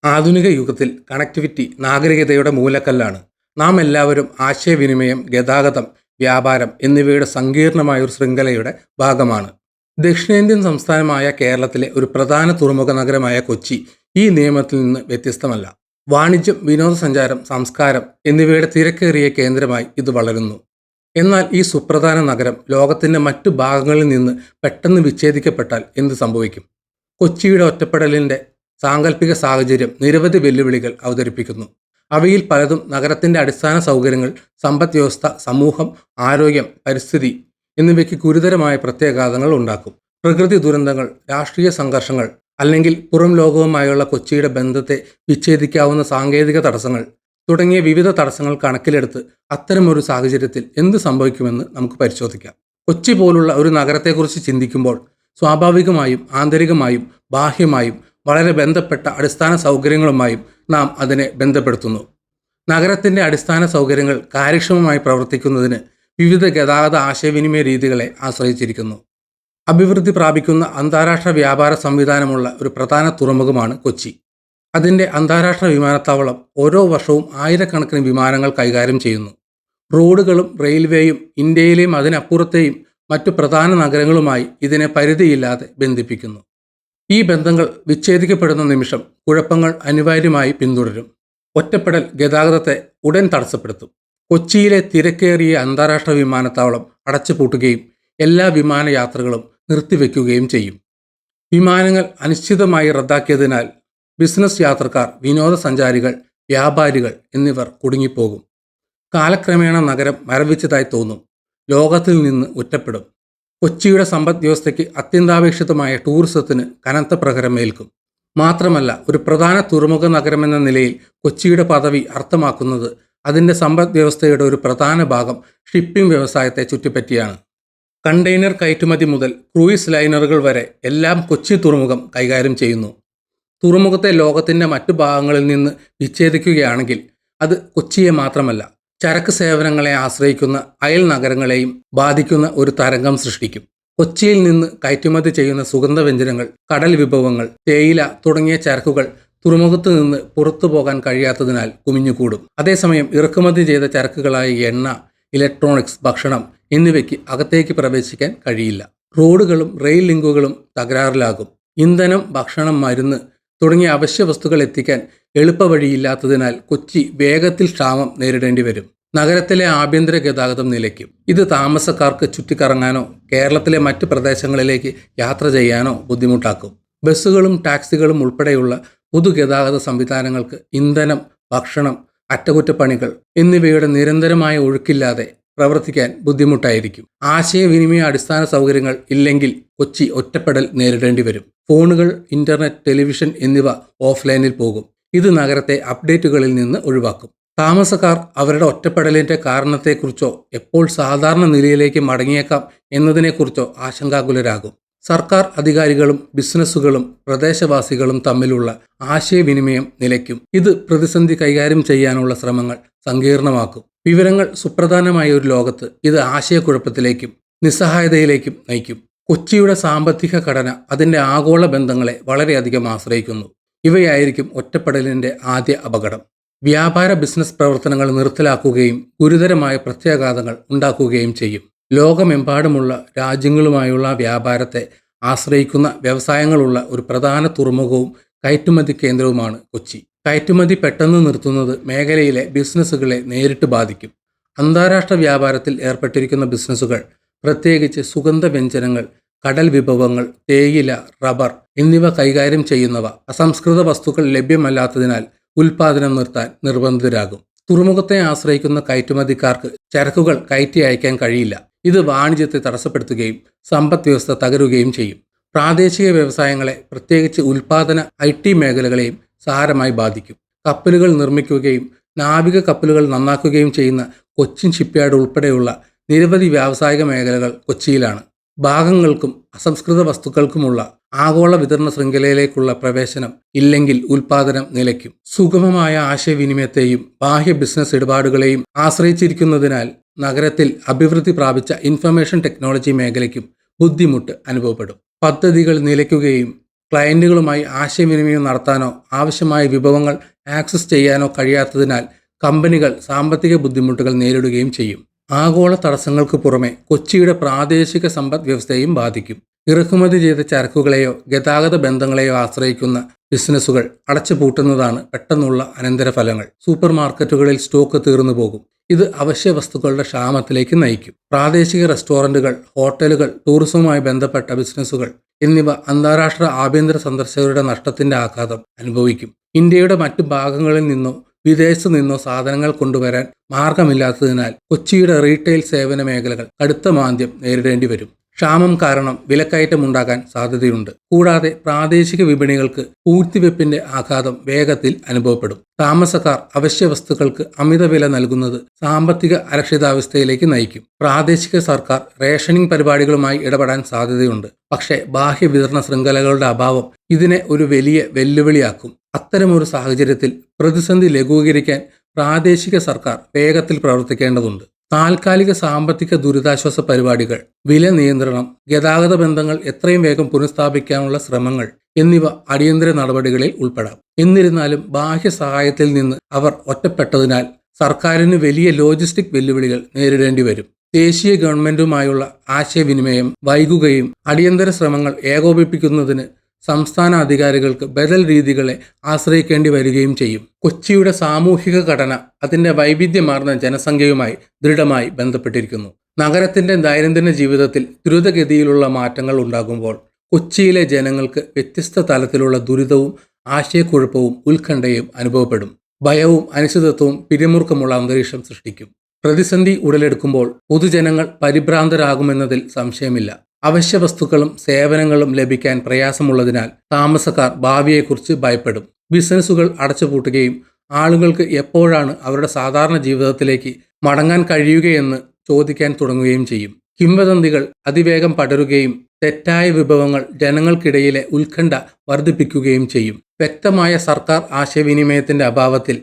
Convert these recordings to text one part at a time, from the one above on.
ആധുനിക യുഗത്തിൽ കണക്ടിവിറ്റി നാഗരികതയുടെ മൂലക്കല്ലാണ്. നാം എല്ലാവരും ആശയവിനിമയം, ഗതാഗതം, വ്യാപാരം എന്നിവയുടെ സങ്കീർണമായ ഒരു ശൃംഖലയുടെ ഭാഗമാണ്. ദക്ഷിണേന്ത്യൻ സംസ്ഥാനമായ കേരളത്തിലെ ഒരു പ്രധാന തുറമുഖ നഗരമായ കൊച്ചി ഈ നിയമത്തിൽ നിന്ന് വ്യത്യസ്തമല്ല. വാണിജ്യം, വിനോദസഞ്ചാരം, സംസ്കാരം എന്നിവയുടെ തിരക്കേറിയ കേന്ദ്രമായി ഇത് വളരുന്നു. എന്നാൽ ഈ സുപ്രധാന നഗരം ലോകത്തിൻ്റെ മറ്റു ഭാഗങ്ങളിൽ നിന്ന് പെട്ടെന്ന് വിച്ഛേദിക്കപ്പെട്ടാൽ എന്ത് സംഭവിക്കും? കൊച്ചിയുടെ ഒറ്റപ്പെടലിൻ്റെ സാങ്കല്പിക സാഹചര്യം നിരവധി വെല്ലുവിളികൾ അവതരിപ്പിക്കുന്നു. അവയിൽ പലതും നഗരത്തിൻ്റെ അടിസ്ഥാന സൗകര്യങ്ങൾ, സമ്പദ് വ്യവസ്ഥ, സമൂഹം, ആരോഗ്യം, പരിസ്ഥിതി എന്നിവയ്ക്ക് ഗുരുതരമായ പ്രത്യാഘാതങ്ങൾ ഉണ്ടാക്കും. പ്രകൃതി ദുരന്തങ്ങൾ, രാഷ്ട്രീയ സംഘർഷങ്ങൾ, അല്ലെങ്കിൽ പുറം ലോകവുമായുള്ള കൊച്ചിയുടെ ബന്ധത്തെ വിച്ഛേദിക്കാവുന്ന സാങ്കേതിക തടസ്സങ്ങൾ തുടങ്ങിയ വിവിധ തടസ്സങ്ങൾ കണക്കിലെടുത്ത് അത്തരമൊരു സാഹചര്യത്തിൽ എന്ത് സംഭവിക്കുമെന്ന് നമുക്ക് പരിശോധിക്കാം. കൊച്ചി പോലുള്ള ഒരു നഗരത്തെക്കുറിച്ച് ചിന്തിക്കുമ്പോൾ സ്വാഭാവികമായും ആന്തരികമായും ബാഹ്യമായും വളരെ ബന്ധപ്പെട്ട അടിസ്ഥാന സൗകര്യങ്ങളുമായും നാം അതിനെ ബന്ധപ്പെടുത്തുന്നു. നഗരത്തിൻ്റെ അടിസ്ഥാന സൗകര്യങ്ങൾ കാര്യക്ഷമമായി പ്രവർത്തിക്കുന്നതിന് വിവിധ ഗതാഗത ആശയവിനിമയ രീതികളെ ആശ്രയിച്ചിരിക്കുന്നു. അഭിവൃദ്ധി പ്രാപിക്കുന്ന അന്താരാഷ്ട്ര വ്യാപാര സംവിധാനമുള്ള ഒരു പ്രധാന തുറമുഖമാണ് കൊച്ചി. അതിൻ്റെ അന്താരാഷ്ട്ര വിമാനത്താവളം ഓരോ വർഷവും ആയിരക്കണക്കിന് വിമാനങ്ങൾ കൈകാര്യം ചെയ്യുന്നു. റോഡുകളും റെയിൽവേയും ഇന്ത്യയിലെയും അതിനപ്പുറത്തെയും മറ്റു പ്രധാന നഗരങ്ങളുമായി ഇതിനെ പരിധിയില്ലാതെ ബന്ധിപ്പിക്കുന്നു. ഈ ബന്ധങ്ങൾ വിച്ഛേദിക്കപ്പെടുന്ന നിമിഷം കുഴപ്പങ്ങൾ അനിവാര്യമായി പിന്തുടരും. ഒറ്റപ്പെടൽ ഗതാഗതത്തെ ഉടൻ തടസ്സപ്പെടുത്തും. കൊച്ചിയിലെ തിരക്കേറിയ അന്താരാഷ്ട്ര വിമാനത്താവളം അടച്ചുപൂട്ടുകയും എല്ലാ വിമാനയാത്രകളും നിർത്തിവെക്കുകയും ചെയ്യും. വിമാനങ്ങൾ അനിശ്ചിതമായി റദ്ദാക്കിയതിനാൽ ബിസിനസ് യാത്രക്കാർ, വിനോദസഞ്ചാരികൾ, വ്യാപാരികൾ എന്നിവർ കുടുങ്ങിപ്പോകും. കാലക്രമേണ നഗരം മരവിച്ചതായി തോന്നും, ലോകത്തിൽ നിന്ന് ഒറ്റപ്പെടും. കൊച്ചിയുടെ സമ്പദ് വ്യവസ്ഥയ്ക്ക് അത്യന്താപേക്ഷിതമായ ടൂറിസത്തിന് കനത്ത പ്രഹരമേൽക്കും. മാത്രമല്ല, ഒരു പ്രധാന തുറമുഖ നഗരമെന്ന നിലയിൽ കൊച്ചിയുടെ പദവി അർത്ഥമാക്കുന്നത് അതിൻ്റെ സമ്പദ് വ്യവസ്ഥയുടെ ഒരു പ്രധാന ഭാഗം ഷിപ്പിംഗ് വ്യവസായത്തെ ചുറ്റിപ്പറ്റിയാണ്. കണ്ടെയ്നർ കയറ്റുമതി മുതൽ ക്രൂയിസ് ലൈനറുകൾ വരെ എല്ലാം കൊച്ചി തുറമുഖം കൈകാര്യം ചെയ്യുന്നു. തുറമുഖത്തെ ലോകത്തിൻ്റെ മറ്റു ഭാഗങ്ങളിൽ നിന്ന് വിച്ഛേദിക്കുകയാണെങ്കിൽ അത് കൊച്ചിയെ മാത്രമല്ല, ചരക്ക് സേവനങ്ങളെ ആശ്രയിക്കുന്ന അയൽ നഗരങ്ങളെയും ബാധിക്കുന്ന ഒരു തരംഗം സൃഷ്ടിക്കും. കൊച്ചിയിൽ നിന്ന് കയറ്റുമതി ചെയ്യുന്ന സുഗന്ധവ്യഞ്ജനങ്ങൾ, കടൽ വിഭവങ്ങൾ, തേയില തുടങ്ങിയ ചരക്കുകൾ തുറമുഖത്ത് നിന്ന് പുറത്തു പോകാൻ കഴിയാത്തതിനാൽ കുമിഞ്ഞുകൂടും. അതേസമയം ഇറക്കുമതി ചെയ്ത ചരക്കുകളായ എണ്ണ, ഇലക്ട്രോണിക്സ്, ഭക്ഷണം എന്നിവയ്ക്ക് അകത്തേക്ക് പ്രവേശിക്കാൻ കഴിയില്ല. റോഡുകളും റെയിൽ ലിങ്കുകളും തകരാറിലാകും. ഇന്ധനം, ഭക്ഷണം, മരുന്ന് തുടങ്ങിയ അവശ്യ വസ്തുക്കൾ എത്തിക്കാൻ എളുപ്പവഴിയില്ലാത്തതിനാൽ കൊച്ചി വേഗത്തിൽ ക്ഷാമം നേരിടേണ്ടി വരും. നഗരത്തിലെ ആഭ്യന്തര ഗതാഗതം നിലയ്ക്കും. ഇത് താമസക്കാർക്ക് ചുറ്റിക്കറങ്ങാനോ കേരളത്തിലെ മറ്റ് പ്രദേശങ്ങളിലേക്ക് യാത്ര ചെയ്യാനോ ബുദ്ധിമുട്ടാക്കും. ബസ്സുകളും ടാക്സികളും ഉൾപ്പെടെയുള്ള പൊതുഗതാഗത സംവിധാനങ്ങൾക്ക് ഇന്ധനം, ഭക്ഷണം, അറ്റകുറ്റപ്പണികൾ എന്നിവയുടെ നിരന്തരമായ ഒഴുക്കില്ലാതെ പ്രവർത്തിക്കാൻ ബുദ്ധിമുട്ടായിരിക്കും. ആശയവിനിമയ അടിസ്ഥാന സൗകര്യങ്ങൾ ഇല്ലെങ്കിൽ കൊച്ചി ഒറ്റപ്പെടൽ നേരിടേണ്ടി വരും. ഫോണുകൾ, ഇന്റർനെറ്റ്, ടെലിവിഷൻ എന്നിവ ഓഫ്ലൈനിൽ പോകും. ഇത് നഗരത്തെ അപ്ഡേറ്റുകളിൽ നിന്ന് ഒഴിവാക്കും. താമസക്കാർ അവരുടെ ഒറ്റപ്പെടലിൻ്റെ കാരണത്തെക്കുറിച്ചോ എപ്പോൾ സാധാരണ നിലയിലേക്ക് മടങ്ങിയേക്കാം എന്നതിനെക്കുറിച്ചോ ആശങ്കാകുലരാകും. സർക്കാർ അധികാരികളും ബിസിനസ്സുകളും പ്രദേശവാസികളും തമ്മിലുള്ള ആശയവിനിമയം നിലയ്ക്കും. ഇത് പ്രതിസന്ധി കൈകാര്യം ചെയ്യാനുള്ള ശ്രമങ്ങൾ സങ്കീർണമാക്കും. വിവരങ്ങൾ സുപ്രധാനമായ ഒരു ലോകത്ത് ഇത് ആശയക്കുഴപ്പത്തിലേക്കും നിസ്സഹായതയിലേക്കും നയിക്കും. കൊച്ചിയുടെ സാമ്പത്തിക ഘടന അതിൻ്റെ ആഗോള ബന്ധങ്ങളെ വളരെയധികം ആശ്രയിക്കുന്നു. ഇവയായിരിക്കും ഒറ്റപ്പെടലിൻ്റെ ആദ്യ അപകടം. വ്യാപാര ബിസിനസ് പ്രവർത്തനങ്ങൾ നിർത്തലാക്കുകയും ഗുരുതരമായ പ്രത്യാഘാതങ്ങൾ ഉണ്ടാക്കുകയും ചെയ്യും. ലോകമെമ്പാടുമുള്ള രാജ്യങ്ങളുമായുള്ള വ്യാപാരത്തെ ആശ്രയിക്കുന്ന വ്യവസായങ്ങളുള്ള ഒരു പ്രധാന തുറമുഖവും കയറ്റുമതി കേന്ദ്രവുമാണ് കൊച്ചി. കയറ്റുമതി പെട്ടെന്ന് നിർത്തുന്നത് മേഖലയിലെ ബിസിനസ്സുകളെ നേരിട്ട് ബാധിക്കും. അന്താരാഷ്ട്ര വ്യാപാരത്തിൽ ഏർപ്പെട്ടിരിക്കുന്ന ബിസിനസ്സുകൾ, പ്രത്യേകിച്ച് സുഗന്ധവ്യഞ്ജനങ്ങൾ, കടൽ വിഭവങ്ങൾ, തേയില, റബ്ബർ എന്നിവ കൈകാര്യം ചെയ്യുന്നവ അസംസ്കൃത വസ്തുക്കൾ ലഭ്യമല്ലാത്തതിനാൽ ഉൽപാദനം നിർത്താൻ നിർബന്ധിതരാകും. തുറമുഖത്തെ ആശ്രയിക്കുന്ന കയറ്റുമതിക്കാർക്ക് ചരക്കുകൾ കയറ്റി അയക്കാൻ കഴിയില്ല. ഇത് വാണിജ്യത്തെ തടസ്സപ്പെടുത്തുകയും സമ്പദ് വ്യവസ്ഥ തകരുകയും ചെയ്യും. പ്രാദേശിക വ്യവസായങ്ങളെ, പ്രത്യേകിച്ച് ഉൽപാദന IT മേഖലകളെയും സാരമായി ബാധിക്കും. കപ്പലുകൾ നിർമ്മിക്കുകയും നാവിക കപ്പലുകൾ നന്നാക്കുകയും ചെയ്യുന്ന കൊച്ചിൻ ഷിപ്പ്യാർഡ് ഉൾപ്പെടെയുള്ള നിരവധി വ്യാവസായിക മേഖലകൾ കൊച്ചിയിലാണ്. ഭാഗങ്ങൾക്കും അസംസ്കൃത വസ്തുക്കൾക്കുമുള്ള ആഗോള വിതരണ ശൃംഖലയിലേക്കുള്ള പ്രവേശനം ഇല്ലെങ്കിൽ ഉൽപാദനം നിലയ്ക്കും. സുഗമമായ ആശയവിനിമയത്തെയും ബാഹ്യ ബിസിനസ് ഇടപാടുകളെയും ആശ്രയിച്ചിരിക്കുന്നതിനാൽ നഗരത്തിൽ അഭിവൃദ്ധി പ്രാപിച്ച ഇൻഫർമേഷൻ ടെക്നോളജി മേഖലയ്ക്കും ബുദ്ധിമുട്ട് അനുഭവപ്പെടും. പദ്ധതികൾ നിലയ്ക്കുകയും ക്ലയന്റുകളുമായി ആശയവിനിമയം നടത്താനോ ആവശ്യമായ വിഭവങ്ങൾ ആക്സസ് ചെയ്യാനോ കഴിയാത്തതിനാൽ കമ്പനികൾ സാമ്പത്തിക ബുദ്ധിമുട്ടുകൾ നേരിടുകയും ചെയ്യും. ആഗോള തടസ്സങ്ങൾക്ക് പുറമെ കൊച്ചിയുടെ പ്രാദേശിക സമ്പദ് വ്യവസ്ഥയെയും ബാധിക്കും. ഇറക്കുമതി ചെയ്ത ചരക്കുകളെയോ ഗതാഗത ബന്ധങ്ങളെയോ ആശ്രയിക്കുന്ന ബിസിനസ്സുകൾ അടച്ചുപൂട്ടുന്നതാണ് പെട്ടെന്നുള്ള അനന്തരഫലങ്ങൾ. സൂപ്പർ മാർക്കറ്റുകളിൽ സ്റ്റോക്ക് തീർന്നു പോകും. ഇത് അവശ്യ വസ്തുക്കളുടെ ക്ഷാമത്തിലേക്ക് നയിക്കും. പ്രാദേശിക റെസ്റ്റോറന്റുകൾ, ഹോട്ടലുകൾ, ടൂറിസവുമായി ബന്ധപ്പെട്ട ബിസിനസ്സുകൾ എന്നിവ അന്താരാഷ്ട്ര ആഭ്യന്തര സന്ദർശകരുടെ നഷ്ടത്തിന്റെ ആഘാതം അനുഭവിക്കും. ഇന്ത്യയുടെ മറ്റു ഭാഗങ്ങളിൽ നിന്നോ വിദേശത്തു നിന്നോ സാധനങ്ങൾ കൊണ്ടുവരാൻ മാർഗമില്ലാത്തതിനാൽ കൊച്ചിയുടെ റീറ്റെയിൽ സേവന മേഖലകൾ കടുത്ത മാന്ദ്യം നേരിടേണ്ടി വരും. ക്ഷാമം കാരണം വിലക്കയറ്റമുണ്ടാകാൻ സാധ്യതയുണ്ട്. കൂടാതെ പ്രാദേശിക വിപണികൾക്ക് പൂഴ്ത്തിവെപ്പിന്റെ ആഘാതം വേഗത്തിൽ അനുഭവപ്പെടും. താമസക്കാർ അവശ്യ വസ്തുക്കൾക്ക് അമിത വില നൽകുന്നത് സാമ്പത്തിക അരക്ഷിതാവസ്ഥയിലേക്ക് നയിക്കും. പ്രാദേശിക സർക്കാർ റേഷനിംഗ് പരിപാടികളുമായി ഇടപെടാൻ സാധ്യതയുണ്ട്. പക്ഷേ ബാഹ്യ വിതരണ ശൃംഖലകളുടെ അഭാവം ഇതിനെ ഒരു വലിയ വെല്ലുവിളിയാക്കും. അത്തരമൊരു സാഹചര്യത്തിൽ പ്രതിസന്ധി ലഘൂകരിക്കാൻ പ്രാദേശിക സർക്കാർ വേഗത്തിൽ പ്രവർത്തിക്കേണ്ടതുണ്ട്. താൽക്കാലിക സാമ്പത്തിക ദുരിതാശ്വാസ പരിപാടികൾ, വില നിയന്ത്രണം, ഗതാഗത ബന്ധങ്ങൾ എത്രയും വേഗം പുനഃസ്ഥാപിക്കാനുള്ള ശ്രമങ്ങൾ എന്നിവ അടിയന്തര നടപടികളിൽ ഉൾപ്പെടാം. എന്നിരുന്നാലും ബാഹ്യ സഹായത്തിൽ നിന്ന് അവർ ഒറ്റപ്പെട്ടതിനാൽ സർക്കാരിന് വലിയ ലോജിസ്റ്റിക് വെല്ലുവിളികൾ നേരിടേണ്ടി വരും. ദേശീയ ഗവൺമെന്റുമായുള്ള ആശയവിനിമയം വൈകുകയും അടിയന്തര ശ്രമങ്ങൾ ഏകോപിപ്പിക്കുന്നതിന് സംസ്ഥാന അധികാരികൾക്ക് ബദൽ രീതികളെ ആശ്രയിക്കേണ്ടി വരികയും ചെയ്യും. കൊച്ചിയുടെ സാമൂഹിക ഘടന അതിൻ്റെ വൈവിധ്യമാർന്ന ജനസംഖ്യയുമായി ദൃഢമായി ബന്ധപ്പെട്ടിരിക്കുന്നു. നഗരത്തിൻ്റെ ദൈനംദിന ജീവിതത്തിൽ ദ്രുതഗതിയിലുള്ള മാറ്റങ്ങൾ ഉണ്ടാകുമ്പോൾ കൊച്ചിയിലെ ജനങ്ങൾക്ക് വ്യത്യസ്ത തലത്തിലുള്ള ദുരിതവും ആശയക്കുഴപ്പവും ഉത്കണ്ഠയും അനുഭവപ്പെടും. ഭയവും അനിശ്ചിതത്വവും പിരിമുറുക്കമുള്ള അന്തരീക്ഷം സൃഷ്ടിക്കും. പ്രതിസന്ധി ഉടലെടുക്കുമ്പോൾ പൊതുജനങ്ങൾ പരിഭ്രാന്തരാകുമെന്നതിൽ സംശയമില്ല. അവശ്യ വസ്തുക്കളും സേവനങ്ങളും ലഭിക്കാൻ പ്രയാസമുള്ളതിനാൽ താമസക്കാർ ഭാവിയെക്കുറിച്ച് ഭയപ്പെടും. ബിസിനസ്സുകൾ അടച്ചുപൂട്ടുകയും ആളുകൾക്ക് എപ്പോഴാണ് അവരുടെ സാധാരണ ജീവിതത്തിലേക്ക് മടങ്ങാൻ കഴിയുകയെന്ന് ചോദിക്കാൻ തുടങ്ങുകയും ചെയ്യും. കിംവദന്തികൾ അതിവേഗം പടരുകയും തെറ്റായ വിഭവങ്ങൾ ജനങ്ങൾക്കിടയിലെ ഉത്കണ്ഠ വർദ്ധിപ്പിക്കുകയും ചെയ്യും. വ്യക്തമായ സർക്കാർ ആശയവിനിമയത്തിന്റെ അഭാവത്തിൽ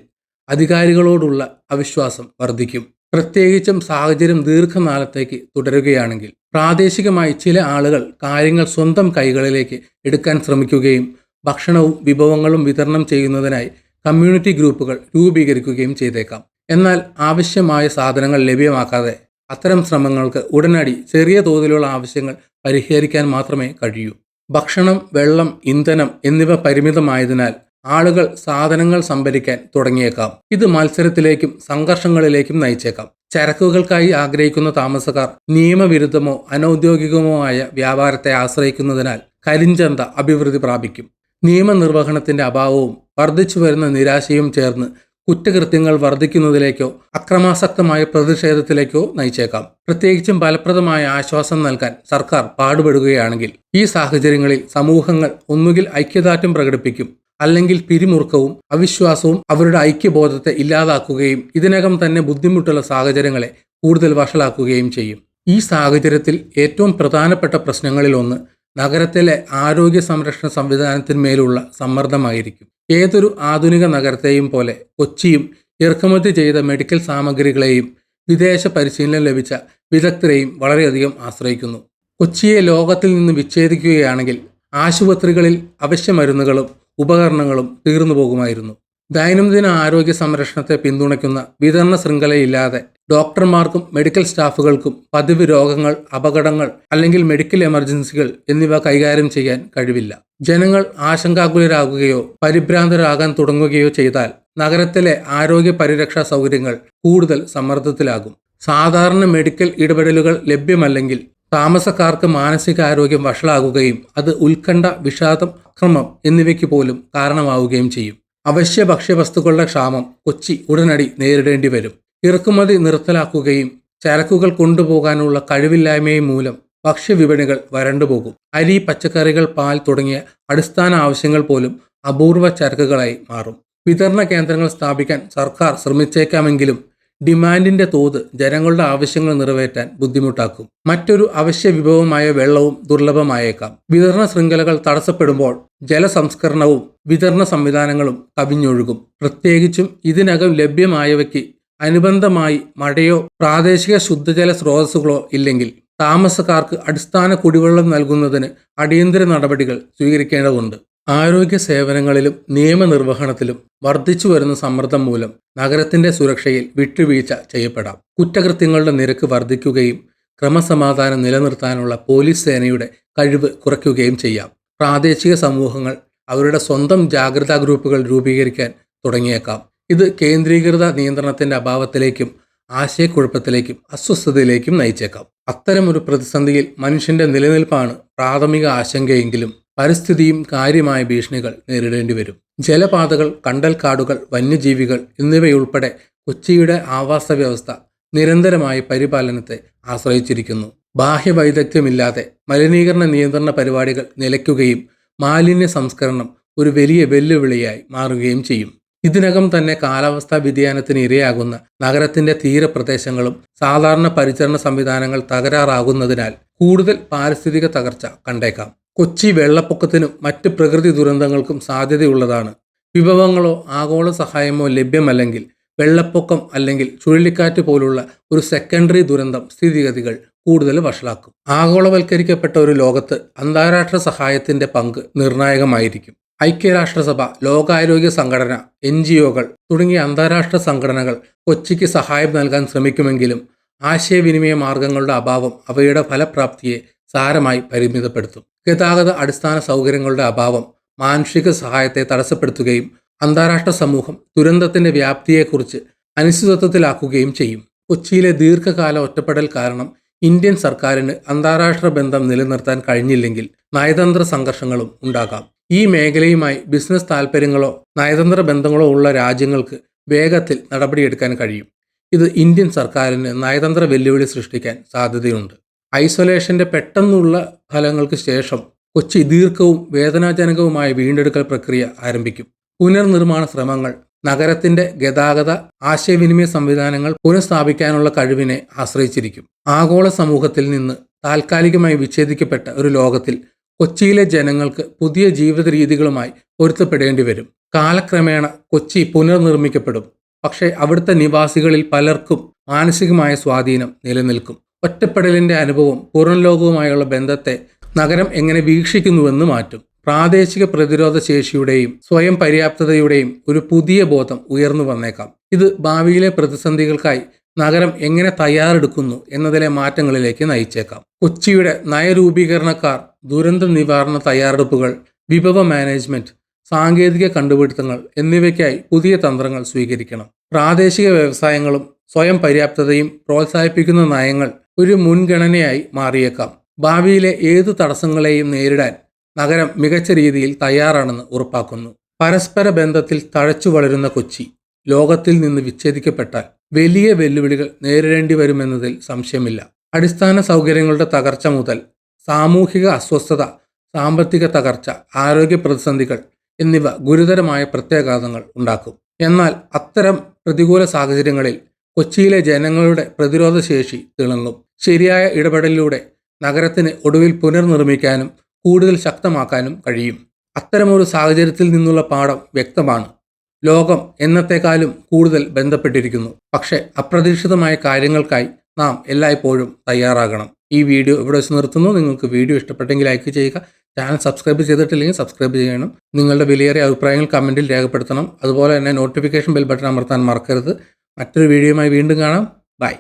അധികാരികളോടുള്ള അവിശ്വാസം വർദ്ധിക്കും. പ്രത്യേകിച്ചും സാഹചര്യം ദീർഘനാളത്തേക്ക് തുടരുകയാണെങ്കിൽ. പ്രാദേശികമായി ചില ആളുകൾ കാര്യങ്ങൾ സ്വന്തം കൈകളിലേക്ക് എടുക്കാൻ ശ്രമിക്കുകയും ഭക്ഷണവും വിഭവങ്ങളും വിതരണം ചെയ്യുന്നതിനായി കമ്മ്യൂണിറ്റി ഗ്രൂപ്പുകൾ രൂപീകരിക്കുകയും ചെയ്തേക്കാം. എന്നാൽ ആവശ്യമായ സാധനങ്ങൾ ലഭ്യമാക്കാതെ അത്തരം ശ്രമങ്ങൾക്ക് ഉടനടി ചെറിയ തോതിലുള്ള ആവശ്യങ്ങൾ പരിഹരിക്കാൻ മാത്രമേ കഴിയൂ. ഭക്ഷണം, വെള്ളം, ഇന്ധനം എന്നിവ പരിമിതമായതിനാൽ ആളുകൾ സാധനങ്ങൾ സംഭരിക്കാൻ തുടങ്ങിയേക്കാം. ഇത് മത്സരത്തിലേക്കും സംഘർഷങ്ങളിലേക്കും നയിച്ചേക്കാം. ചരക്കുകൾക്കായി ആഗ്രഹിക്കുന്ന താമസക്കാർ നിയമവിരുദ്ധമോ അനൗദ്യോഗികമോ ആയ വ്യാപാരത്തെ ആശ്രയിക്കുന്നതിനാൽ കരിഞ്ചന്ത അഭിവൃദ്ധി പ്രാപിക്കും. നിയമനിർവഹണത്തിന്റെ അഭാവവും വർദ്ധിച്ചു വരുന്ന നിരാശയും ചേർന്ന് കുറ്റകൃത്യങ്ങൾ വർദ്ധിക്കുന്നതിലേക്കോ അക്രമാസക്തമായ പ്രതിഷേധത്തിലേക്കോ നയിച്ചേക്കാം. പ്രത്യേകിച്ചും ഫലപ്രദമായ ആശ്വാസം നൽകാൻ സർക്കാർ പാടുപെടുകയാണെങ്കിൽ ഈ സാഹചര്യങ്ങളിൽ സമൂഹങ്ങൾ ഒന്നുകിൽ ഐക്യദാർഢ്യം പ്രകടിപ്പിക്കും, അല്ലെങ്കിൽ പിരിമുറുക്കവും അവിശ്വാസവും അവരുടെ ഐക്യബോധത്തെ ഇല്ലാതാക്കുകയും ഇതിനകം തന്നെ ബുദ്ധിമുട്ടുള്ള സാഹചര്യങ്ങളെ കൂടുതൽ വഷളാക്കുകയും ചെയ്യും. ഈ സാഹചര്യത്തിൽ ഏറ്റവും പ്രധാനപ്പെട്ട പ്രശ്നങ്ങളിൽ ഒന്ന് നഗരത്തിലെ ആരോഗ്യ സംരക്ഷണ സംവിധാനത്തിന്മേലുള്ള സമ്മർദ്ദമായിരിക്കും. ഏതൊരു ആധുനിക നഗരത്തെയും പോലെ കൊച്ചിയും ഇറക്കുമതി ചെയ്ത മെഡിക്കൽ സാമഗ്രികളെയും വിദേശ പരിശീലനം ലഭിച്ച വിദഗ്ധരെയും വളരെയധികം ആശ്രയിക്കുന്നു. കൊച്ചിയെ ലോകത്തിൽ നിന്ന് വിച്ഛേദിക്കുകയാണെങ്കിൽ ആശുപത്രികളിൽ അവശ്യ മരുന്നുകളും ഉപകരണങ്ങളും തീർന്നു പോകുമായിരുന്നു. ദൈനംദിന ആരോഗ്യ സംരക്ഷണത്തെ പിന്തുണയ്ക്കുന്ന വിതരണ ശൃംഖലയില്ലാതെ ഡോക്ടർമാർക്കും മെഡിക്കൽ സ്റ്റാഫുകൾക്കും പതിവ് രോഗങ്ങൾ, അപകടങ്ങൾ അല്ലെങ്കിൽ മെഡിക്കൽ എമർജൻസികൾ എന്നിവ കൈകാര്യം ചെയ്യാൻ കഴിവില്ല. ജനങ്ങൾ ആശങ്കാകുലരാകുകയോ പരിഭ്രാന്തരാകാൻ തുടങ്ങുകയോ ചെയ്താൽ നഗരത്തിലെ ആരോഗ്യ പരിരക്ഷാ സൗകര്യങ്ങൾ കൂടുതൽ സമ്മർദ്ദത്തിലാകും. സാധാരണ മെഡിക്കൽ ഇടപെടലുകൾ ലഭ്യമല്ലെങ്കിൽ താമസക്കാർക്ക് മാനസികാരോഗ്യം വഷളാകുകയും അത് ഉത്കണ്ഠ, വിഷാദം, അക്രമം എന്നിവയ്ക്ക് പോലും കാരണമാവുകയും ചെയ്യും. അവശ്യ ഭക്ഷ്യവസ്തുക്കളുടെ ക്ഷാമം കൊച്ചി ഉടനടി നേരിടേണ്ടി വരും. ഇറക്കുമതി നിർത്തലാക്കുകയും ചരക്കുകൾ കൊണ്ടുപോകാനുള്ള കഴിവില്ലായ്മയും മൂലം ഭക്ഷ്യവിപണികൾ വരണ്ടുപോകും. അരി, പച്ചക്കറികൾ, പാൽ തുടങ്ങിയ അടിസ്ഥാന ആവശ്യങ്ങൾ പോലും അപൂർവ ചരക്കുകളായി മാറും. വിതരണ കേന്ദ്രങ്ങൾ സ്ഥാപിക്കാൻ സർക്കാർ ശ്രമിച്ചേക്കാമെങ്കിലും ഡിമാൻഡിന്റെ തോത് ജനങ്ങളുടെ ആവശ്യങ്ങൾ നിറവേറ്റാൻ ബുദ്ധിമുട്ടാക്കും. മറ്റൊരു അവശ്യ വിഭവമായ വെള്ളവും ദുർലഭമായേക്കാം. വിതരണ ശൃംഖലകൾ തടസ്സപ്പെടുമ്പോൾ ജലസംസ്കരണവും വിതരണ സംവിധാനങ്ങളും കവിഞ്ഞൊഴുകും. പ്രത്യേകിച്ചും ഇതിനകം ലഭ്യമായവയ്ക്ക് അനുബന്ധമായി മഴയോ പ്രാദേശിക ശുദ്ധജല സ്രോതസ്സുകളോ ഇല്ലെങ്കിൽ താമസക്കാർക്ക് അടിസ്ഥാന കുടിവെള്ളം നൽകുന്നതിന് അടിയന്തര നടപടികൾ സ്വീകരിക്കേണ്ടതുണ്ട്. ആരോഗ്യ സേവനങ്ങളിലും നിയമനിർവഹണത്തിലും വർദ്ധിച്ചു വരുന്ന സമ്മർദ്ദം മൂലം നഗരത്തിന്റെ സുരക്ഷയിൽ വിട്ടുവീഴ്ച ചെയ്യപ്പെടാം. കുറ്റകൃത്യങ്ങളുടെ നിരക്ക് വർദ്ധിക്കുകയും ക്രമസമാധാനം നിലനിർത്താനുള്ള പോലീസ് സേനയുടെ കഴിവ് കുറയ്ക്കുകയും ചെയ്യാം. പ്രാദേശിക സമൂഹങ്ങൾ അവരുടെ സ്വന്തം ജാഗ്രതാ ഗ്രൂപ്പുകൾ രൂപീകരിക്കാൻ തുടങ്ങിയേക്കാം. ഇത് കേന്ദ്രീകൃത നിയന്ത്രണത്തിന്റെ അഭാവത്തിലേക്കും ആശയക്കുഴപ്പത്തിലേക്കും അസ്വസ്ഥതയിലേക്കും നയിച്ചേക്കാം. അത്തരമൊരു പ്രതിസന്ധിയിൽ മനുഷ്യന്റെ നിലനിൽപ്പാണ് പ്രാഥമിക ആശങ്കയെങ്കിലും പരിസ്ഥിതിയും കാര്യമായ ഭീഷണികൾ നേരിടേണ്ടി വരും. ജലപാതകൾ, കണ്ടൽക്കാടുകൾ, വന്യജീവികൾ എന്നിവയുൾപ്പെടെ കൊച്ചിയുടെ ആവാസ വ്യവസ്ഥ നിരന്തരമായ പരിപാലനത്തെ ആശ്രയിച്ചിരിക്കുന്നു. ബാഹ്യവൈദഗ്ധ്യമില്ലാതെ മലിനീകരണ നിയന്ത്രണ പരിപാടികൾ നിലയ്ക്കുകയും മാലിന്യ സംസ്കരണം ഒരു വലിയ വെല്ലുവിളിയായി മാറുകയും ചെയ്യും. ഇതിനകം തന്നെ കാലാവസ്ഥാ വ്യതിയാനത്തിന് ഇരയാകുന്ന നഗരത്തിന്റെ തീരപ്രദേശങ്ങളും സാധാരണ പരിചരണ സംവിധാനങ്ങൾ തകരാറാകുന്നതിനാൽ കൂടുതൽ പാരിസ്ഥിതിക തകർച്ച കണ്ടേക്കാം. കൊച്ചി വെള്ളപ്പൊക്കത്തിനും മറ്റ് പ്രകൃതി ദുരന്തങ്ങൾക്കും സാധ്യതയുള്ളതാണ്. വിഭവങ്ങളോ ആഗോള സഹായമോ ലഭ്യമല്ലെങ്കിൽ വെള്ളപ്പൊക്കം അല്ലെങ്കിൽ ചുഴലിക്കാറ്റ് പോലുള്ള ഒരു സെക്കൻഡറി ദുരന്തം സ്ഥിതിഗതികൾ കൂടുതൽ വഷളാക്കും. ആഗോളവൽക്കരിക്കപ്പെട്ട ഒരു ലോകത്ത് അന്താരാഷ്ട്ര സഹായത്തിന്റെ പങ്ക് നിർണായകമായിരിക്കും. ഐക്യരാഷ്ട്രസഭ, ലോകാരോഗ്യ സംഘടന, NGOകൾ തുടങ്ങിയ അന്താരാഷ്ട്ര സംഘടനകൾ കൊച്ചിക്ക് സഹായം നൽകാൻ ശ്രമിക്കുമെങ്കിലും ആശയവിനിമയ മാർഗങ്ങളുടെ അഭാവം അവയുടെ ഫലപ്രാപ്തിയെ സാരമായി പരിമിതപ്പെടുത്തും. ഗതാഗത അടിസ്ഥാന സൗകര്യങ്ങളുടെ അഭാവം മാനുഷിക സഹായത്തെ തടസ്സപ്പെടുത്തുകയും അന്താരാഷ്ട്ര സമൂഹം ദുരന്തത്തിന്റെ വ്യാപ്തിയെക്കുറിച്ച് അനിശ്ചിതത്വത്തിലാക്കുകയും ചെയ്യും. കൊച്ചിയിലെ ദീർഘകാല ഒറ്റപ്പെടൽ കാരണം ഇന്ത്യൻ സർക്കാരിന് അന്താരാഷ്ട്ര ബന്ധം നിലനിർത്താൻ കഴിഞ്ഞില്ലെങ്കിൽ നയതന്ത്ര സംഘർഷങ്ങളും ഉണ്ടാകാം. ഈ മേഖലയുമായി ബിസിനസ് താൽപ്പര്യങ്ങളോ നയതന്ത്ര ബന്ധങ്ങളോ ഉള്ള രാജ്യങ്ങൾക്ക് വേഗത്തിൽ നടപടിയെടുക്കാൻ കഴിയും. ഇത് ഇന്ത്യൻ സർക്കാരിന് നയതന്ത്ര വെല്ലുവിളി സൃഷ്ടിക്കാൻ സാധ്യതയുണ്ട്. ഐസൊലേഷന്റെ പെട്ടെന്നുള്ള ഫലങ്ങൾക്ക് ശേഷം കൊച്ചി ദീർഘവും വേദനാജനകവുമായ വീണ്ടെടുക്കൽ പ്രക്രിയ ആരംഭിക്കും. പുനർനിർമ്മാണ ശ്രമങ്ങൾ നഗരത്തിന്റെ ഗതാഗത ആശയവിനിമയ സംവിധാനങ്ങൾ പുനഃസ്ഥാപിക്കാനുള്ള കഴിവിനെ ആശ്രയിച്ചിരിക്കും. ആഗോള സമൂഹത്തിൽ നിന്ന് താൽക്കാലികമായി വിച്ഛേദിക്കപ്പെട്ട ഒരു ലോകത്തിൽ കൊച്ചിയിലെ ജനങ്ങൾക്ക് പുതിയ ജീവിത രീതികളുമായി പൊരുത്തപ്പെടേണ്ടി വരും. കാലക്രമേണ കൊച്ചി പുനർനിർമ്മിക്കപ്പെടും. പക്ഷേ അവിടുത്തെ നിവാസികളിൽ പലർക്കും മാനസികമായ സ്വാധീനം നിലനിൽക്കും. ഒറ്റപ്പെടലിന്റെ അനുഭവം പുറം ലോകവുമായുള്ള ബന്ധത്തെ നഗരം എങ്ങനെ വീക്ഷിക്കുന്നുവെന്ന് മാറ്റും. പ്രാദേശിക പ്രതിരോധ ശേഷിയുടെയും സ്വയം പര്യാപ്തതയുടെയും ഒരു പുതിയ ബോധം ഉയർന്നു വന്നേക്കാം. ഇത് ഭാവിയിലെ പ്രതിസന്ധികൾക്കായി നഗരം എങ്ങനെ തയ്യാറെടുക്കുന്നു എന്നതിലെ മാറ്റങ്ങളിലേക്ക് നയിച്ചേക്കാം. കൊച്ചിയുടെ നയരൂപീകരണക്കാർ ദുരന്ത നിവാരണ തയ്യാറെടുപ്പുകൾ, വിഭവ മാനേജ്മെന്റ്, സാങ്കേതിക കണ്ടുപിടുത്തങ്ങൾ എന്നിവയ്ക്കായി പുതിയ തന്ത്രങ്ങൾ സ്വീകരിക്കണം. പ്രാദേശിക വ്യവസായങ്ങളും സ്വയം പര്യാപ്തതയും പ്രോത്സാഹിപ്പിക്കുന്ന നയങ്ങൾ ഒരു മുൻഗണനയായി മാറിയേക്കാം. ഭാവിയിലെ ഏതു തടസ്സങ്ങളെയും നേരിടാൻ നഗരം മികച്ച രീതിയിൽ തയ്യാറാണെന്ന് ഉറപ്പാക്കുന്നു. പരസ്പര ബന്ധത്തിൽ തഴച്ചു വളരുന്ന കൊച്ചി ലോകത്തിൽ നിന്ന് വിച്ഛേദിക്കപ്പെട്ടാൽ വലിയ വെല്ലുവിളികൾ നേരിടേണ്ടി വരുമെന്നതിൽ സംശയമില്ല. അടിസ്ഥാന സൗകര്യങ്ങളുടെ തകർച്ച മുതൽ സാമൂഹിക അസ്വസ്ഥത, സാമ്പത്തിക തകർച്ച, ആരോഗ്യ പ്രതിസന്ധികൾ എന്നിവ ഗുരുതരമായ പ്രത്യാഘാതങ്ങൾ ഉണ്ടാക്കും. എന്നാൽ അത്തരം പ്രതികൂല സാഹചര്യങ്ങളിൽ കൊച്ചിയിലെ ജനങ്ങളുടെ പ്രതിരോധശേഷി തിളങ്ങും. ശരിയായ ഇടപെടലിലൂടെ നഗരത്തിന് ഒടുവിൽ പുനർനിർമ്മിക്കാനും കൂടുതൽ ശക്തമാക്കാനും കഴിയും. അത്തരമൊരു സാഹചര്യത്തിൽ നിന്നുള്ള പാഠം വ്യക്തമാണ്. ലോകം എന്നത്തെക്കാളും കൂടുതൽ ബന്ധപ്പെട്ടിരിക്കുന്നു. പക്ഷേ അപ്രതീക്ഷിതമായ കാര്യങ്ങൾക്കായി നാം എല്ലായ്പ്പോഴും തയ്യാറാകണം. ഈ വീഡിയോ ഇവിടെ വെച്ച് നിർത്തുന്നു. നിങ്ങൾക്ക് വീഡിയോ ഇഷ്ടപ്പെട്ടെങ്കിൽ ലൈക്ക് ചെയ്യുക. ചാനൽ സബ്സ്ക്രൈബ് ചെയ്തിട്ടില്ലെങ്കിൽ സബ്സ്ക്രൈബ് ചെയ്യണം. നിങ്ങളുടെ വിലയേറിയ അഭിപ്രായങ്ങൾ കമൻറ്റിൽ രേഖപ്പെടുത്തണം. അതുപോലെ തന്നെ നോട്ടിഫിക്കേഷൻ ബെൽ ബട്ടൺ അമർത്താൻ മറക്കരുത്. മറ്റൊരു വീഡിയോയുമായി വീണ്ടും കാണാം. ബൈ.